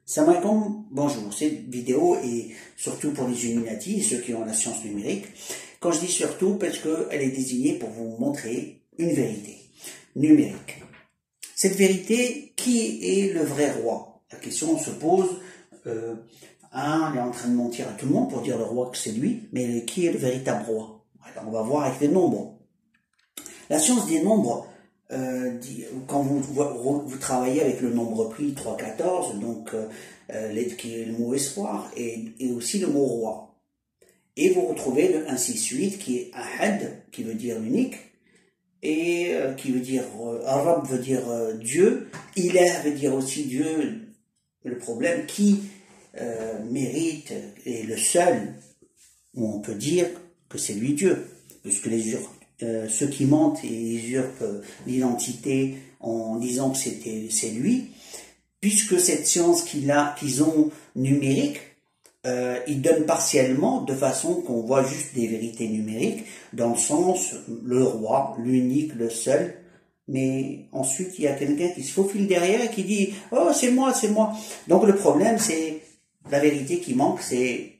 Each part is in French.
Salam alaikum, bonjour. Cette vidéo est surtout pour les Illuminati, ceux qui ont la science numérique. Quand je dis surtout, parce qu'elle est désignée pour vous montrer une vérité numérique. Cette vérité, qui est le vrai roi? La question se pose, on est en train de mentir à tout le monde pour dire le roi que c'est lui, mais qui est le véritable roi? Alors on va voir avec les nombres. La science des nombres, quand vous travaillez avec le nombre pris 3,14, donc qui est le mot espoir, et aussi le mot roi. Et vous retrouvez le 1, 6, 8 qui est ahad, qui veut dire unique, et qui veut dire, arabe veut dire Dieu, ilah veut dire aussi Dieu, le problème, qui mérite, est le seul, où on peut dire que c'est lui Dieu, puisque ceux qui mentent et usurpent l'identité en disant que c'est lui, puisque cette science qu'ils ont numérique, ils donnent partiellement de façon qu'on voit juste des vérités numériques, dans le sens le roi, l'unique, le seul, mais ensuite il y a quelqu'un qui se faufile derrière et qui dit « Oh, c'est moi, c'est moi ». Donc le problème, c'est la vérité qui manque, c'est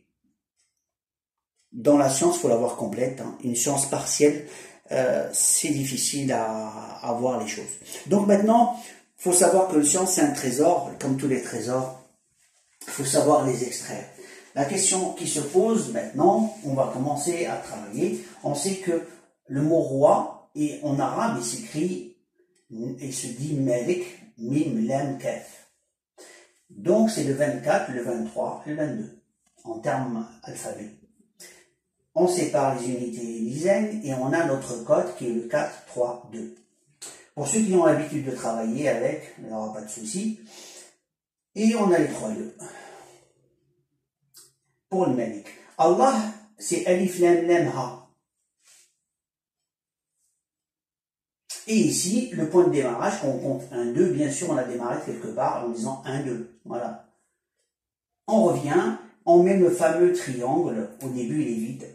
dans la science, il faut l'avoir complète, hein. Une science partielle, c'est difficile à voir les choses. Donc maintenant, il faut savoir que la science, c'est un trésor, comme tous les trésors, il faut savoir les extraire. La question qui se pose maintenant, on va commencer à travailler. On sait que le mot roi, et en arabe, il s'écrit, et se dit Malik, Mim, Lam, Kaf. Donc c'est le 24, le 23 et le 22, en termes alphabet. On sépare les unités et les dizaines, et on a notre code qui est le 4, 3, 2. Pour ceux qui ont l'habitude de travailler avec, il n'y aura pas de souci. Et on a les 3 2. Pour le Malik. Allah, c'est Alif Lam Lam Ha. Et ici, le point de démarrage, quand on compte 1, 2, bien sûr, on a démarré quelque part en disant 1, 2. Voilà. On revient, on met le fameux triangle, au début il est vide.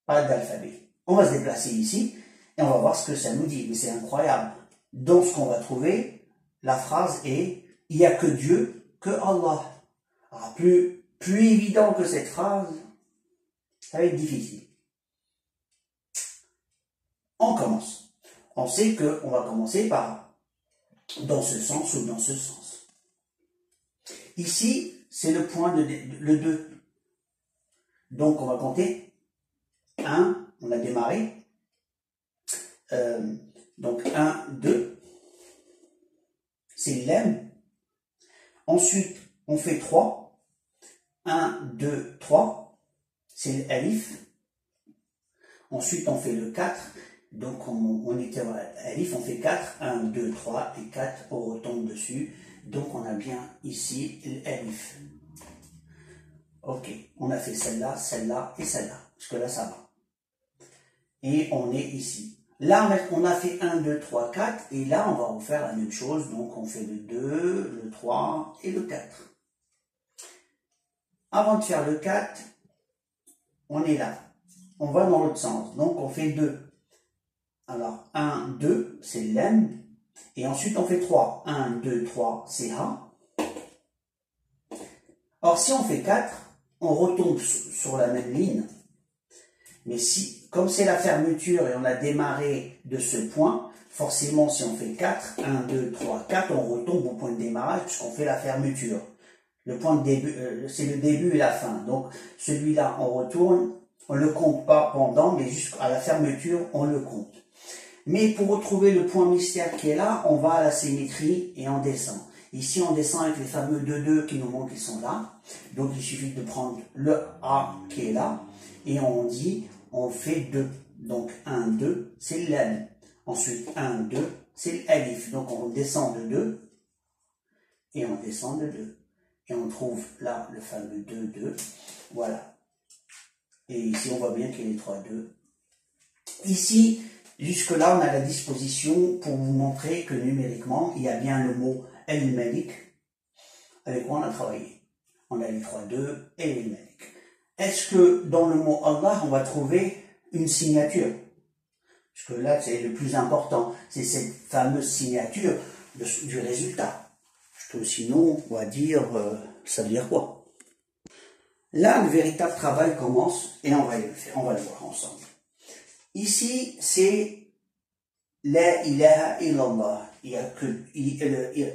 Pas d'alphabet. On va se déplacer ici, et on va voir ce que ça nous dit. Mais c'est incroyable. Donc ce qu'on va trouver, la phrase est « Il n'y a que Dieu, que Allah ». Alors plus évident que cette phrase, ça va être difficile. On commence. On sait qu'on va commencer par dans ce sens ou dans ce sens. Ici, c'est le point le 2. Donc on va compter 1, on a démarré. Donc 1, 2, c'est l'M. Ensuite, on fait 3. 1, 2, 3, c'est l'Alif. Ensuite, on fait le 4. Donc, on était à Alif, on fait 4. 1, 2, 3 et 4, on retombe dessus. Donc, on a bien ici l'Alif. Ok, on a fait celle-là, celle-là et celle-là. Parce que là, ça va. Et on est ici. Là, on a fait 1, 2, 3, 4. Et là, on va refaire la même chose. Donc, on fait le 2, le 3 et le 4. Avant de faire le 4, on est là. On va dans l'autre sens. Donc, on fait 2. Alors, 1, 2, c'est l'M. Et ensuite, on fait 3. 1, 2, 3, c'est Ha. Or, si on fait 4, on retombe sur la même ligne. Mais si, comme c'est la fermeture et on a démarré de ce point, forcément, si on fait 4, 1, 2, 3, 4, on retombe au point de démarrage puisqu'on fait la fermeture. Le point de début, c'est le début et la fin. Donc, celui-là, on retourne, on ne le compte pas pendant, mais jusqu'à la fermeture, on le compte. Mais pour retrouver le point mystère qui est là, on va à la symétrie et on descend. Ici, on descend avec les fameux 2 qui nous montrent qu'ils sont là. Donc, il suffit de prendre le A qui est là, et on dit, on fait 2. Donc, 1, 2, c'est l'M. Ensuite, 1, 2, c'est l'Alif. Donc, on descend de 2, et on descend de 2. Et on trouve là le fameux 2, 2. Voilà. Et ici, on voit bien qu'il y a les 3, 2. Ici, jusque-là, on a la disposition pour vous montrer que numériquement, il y a bien le mot El-Malik, avec quoi on a travaillé. On a les 3, 2 et El-Malik. Est-ce que dans le mot Allah, on va trouver une signature? Parce que là, c'est le plus important. C'est cette fameuse signature du résultat. Sinon, on va dire, ça veut dire quoi? Là, le véritable travail commence et on va le faire, on va le voir ensemble. Ici, c'est La ilaha illallah. Il y a que,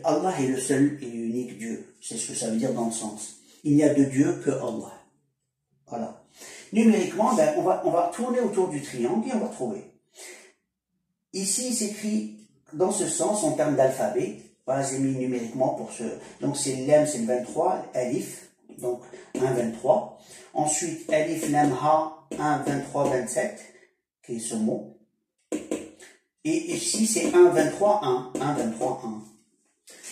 Allah est le seul et unique Dieu. C'est ce que ça veut dire dans le sens. Il n'y a de Dieu que Allah. Voilà. Numériquement, ben, on va tourner autour du triangle et on va trouver. Ici, il s'écrit dans ce sens en termes d'alphabet. Voilà, j'ai mis numériquement pour ce. Donc c'est Lam, c'est le 23, Alif, donc 1, 23. Ensuite, Alif, Lam, Ha, 1, 23, 27, qui est ce mot. Et ici, c'est 1, 23, 1, 1, 23, 1.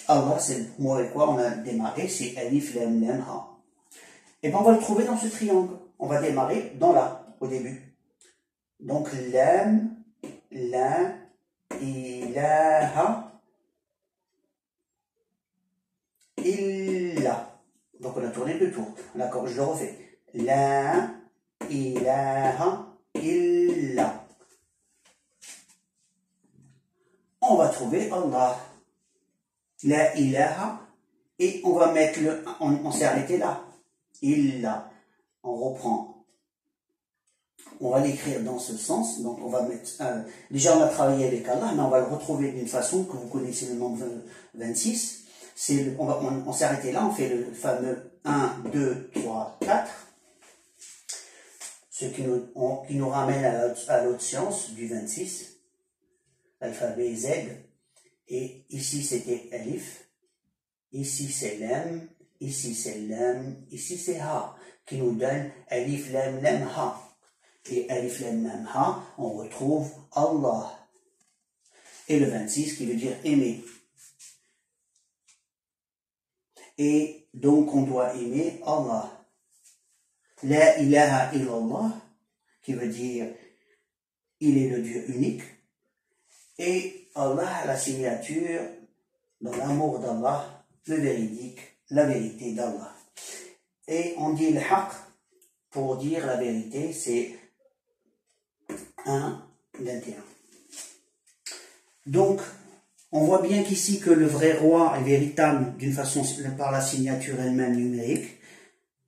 Allah, c'est le mot avec quoi on a démarré, c'est Alif, Lam, Lam, Ha. Et bien, on va le trouver dans ce triangle. On va démarrer dans là, au début. Donc, Lam, La, Ilaha, Illa. Donc on a tourné deux tours. D'accord, je le refais. La ilaha illa. On va trouver Allah. La ilaha. Et on va mettre le. On s'est arrêté là. Illa. On reprend. On va l'écrire dans ce sens. Donc on va mettre. Déjà on a travaillé avec Allah, mais on va le retrouver d'une façon que vous connaissez le nombre 26. On s'est arrêté là, on fait le fameux 1, 2, 3, 4, ce qui nous ramène à l'autre science du 26, l'alphabet Z, et ici c'était Alif, ici c'est Lam, ici c'est Lam, ici c'est Ha, qui nous donne Alif, Lam, Lam, Ha. Et Alif, Lam, Lam, Ha, on retrouve Allah. Et le 26 qui veut dire aimer. Et donc, on doit aimer Allah. La ilaha illallah, qui veut dire il est le Dieu unique. Et Allah, la signature dans l'amour d'Allah, le véridique, la vérité d'Allah. Et on dit le haq pour dire la vérité, c'est 1, 21. Donc, on voit bien qu'ici que le vrai roi est véritable d'une façon par la signature elle-même numérique,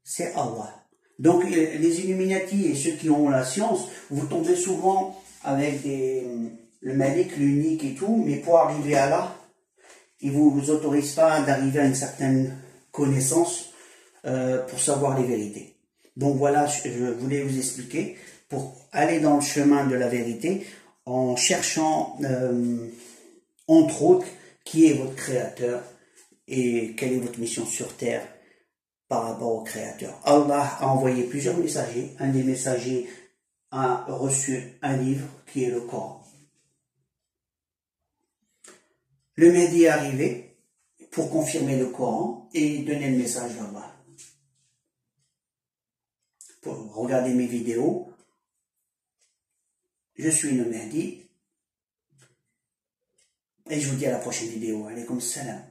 c'est Allah. Donc les Illuminati et ceux qui ont la science, vous tombez souvent avec le Malik, l'unique et tout, mais pour arriver à là, ils ne vous autorisent pas d'arriver à une certaine connaissance pour savoir les vérités. Donc voilà, je voulais vous expliquer, pour aller dans le chemin de la vérité, en cherchant... entre autres, qui est votre créateur et quelle est votre mission sur terre par rapport au créateur. Allah a envoyé plusieurs messagers. Un des messagers a reçu un livre qui est le Coran. Le Mehdi est arrivé pour confirmer le Coran et donner le message d'Allah. Pour regarder mes vidéos, je suis le Mehdi. Et je vous dis à la prochaine vidéo. Alaykoum salam.